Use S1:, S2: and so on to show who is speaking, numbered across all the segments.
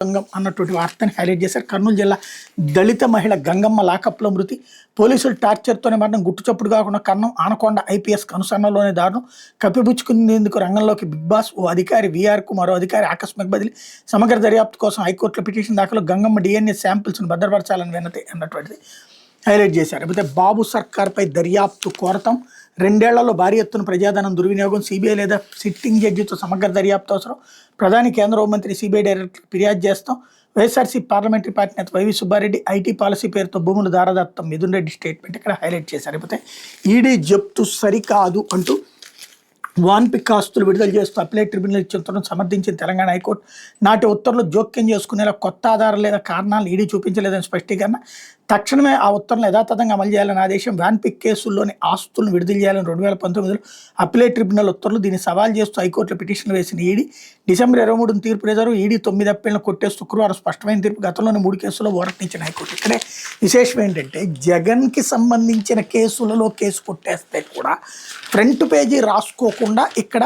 S1: గంగం అన్నటువంటి వార్తని హైలైట్ చేశారు. కర్నూలు జిల్లా దళిత మహిళ గంగమ్మ లాకప్లో మృతి, పోలీసులు టార్చర్తోనే మరణం, గుట్టుచప్పుడు కాకుండా కన్నం ఆనకొండ ఐపీఎస్ కనుసన్నలోనే దారుణం, కప్పిపుచ్చుకునేందుకు రంగంలోకి బిగ్ బాస్, ఓ అధికారి వీఆర్కు మరో అధికారి ఆకస్మిక బదిలీ, సమగ్ర దర్యాప్తు కోసం హైకోర్టులో పిటిషన్ దాఖలు, గంగమ్మ డిఎన్ఏ శాంపిల్స్ను భద్రపరచాలని వినతి అన్నటువంటిది హైలైట్ చేశారు. అయితే బాబు సర్కార్పై దర్యాప్తు కోరతాం, 2 ఏళ్లలో భారీ ఎత్తున ప్రజాధనం దుర్వినియోగం, సిబిఐ లేదా సిట్టింగ్ జడ్జితో సమగ్ర దర్యాప్తు అవసరం, ప్రధాని కేంద్ర హోంమంత్రి సిబిఐ డైరెక్టర్కి ఫిర్యాదు చేస్తాం, వైఎస్ఆర్సీ పార్లమెంటరీ పార్టీ నేత వైవి సుబ్బారెడ్డి ఐటీ పాలసీ పేరుతో భూములు దారదత్తం, మిథున్ రెడ్డి స్టేట్మెంట్ ఇక్కడ హైలైట్ చేశారు. అయితే ఈడీ జప్తు సరికాదు అంటూ వాన్పిక్ ఆస్తులు విడుదల చేస్తూ అప్లైట్ ట్రిబ్యునల్ ఇచ్చిన ఉత్తర్వులను సమర్థించిన తెలంగాణ హైకోర్టు, నాటి ఉత్తర్వులు జోక్యం చేసుకునేలా కొత్త ఆధారం లేదా కారణాలు ఈడీ చూపించలేదని స్పష్టీకరణ, తక్షణమే ఆ ఉత్తర్వులను యథాతథంగా అమలు చేయాలని ఆదేశం, వాన్పిక్ కేసుల్లోని ఆస్తులను విడుదల చేయాలని 2019లో అప్లైట్ ట్రిబ్యునల్ ఉత్తర్వులు, దీన్ని సవాల్ చేస్తూ హైకోర్టులో పిటిషన్లు వేసిన ఈడీ, డిసెంబర్ 23 తీర్పు రిజర్వ్, ఈడీ 9 అప్పీళ్లను కొట్టేస్తూ శుక్రవారం స్పష్టమైన తీర్పు, గతంలోని 3 కేసుల్లో ఊరటనిచ్చిన హైకోర్టు. ఇక్కడే విశేషం ఏంటంటే జగన్కి సంబంధించిన కేసులలో కేసు కొట్టేస్తే కూడా ఫ్రంట్ పేజీ రాసుకోకుండా ఇక్కడ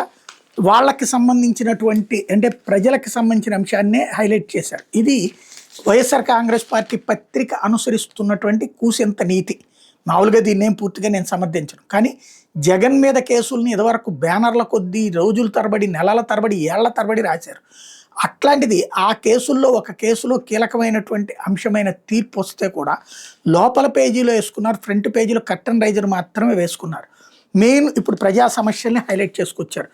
S1: వాళ్ళకి సంబంధించినటువంటి అంటే ప్రజలకు సంబంధించిన అంశాన్నే హైలైట్ చేశారు. ఇది వైఎస్ఆర్ కాంగ్రెస్ పార్టీ పత్రిక అనుసరిస్తున్నటువంటి కూసెంత నీతి. మామూలుగా దీన్ని ఏం పూర్తిగా నేను సమర్థించను, కానీ జగన్ మీద కేసుల్ని ఇదివరకు బ్యానర్ల కొద్దీ రోజుల తరబడి, నెలల తరబడి, ఏళ్ల తరబడి రాశారు. అట్లాంటిది ఆ కేసుల్లో ఒక కేసులో కీలకమైనటువంటి అంశమైన తీర్పు వస్తే కూడా లోపల పేజీలో వేసుకున్నారు, ఫ్రంట్ పేజీలో కర్టన్ రైజర్ మాత్రమే వేసుకున్నారు. మెయిన్ ఇప్పుడు ప్రజా సమస్యల్ని హైలైట్ చేసుకొచ్చారు.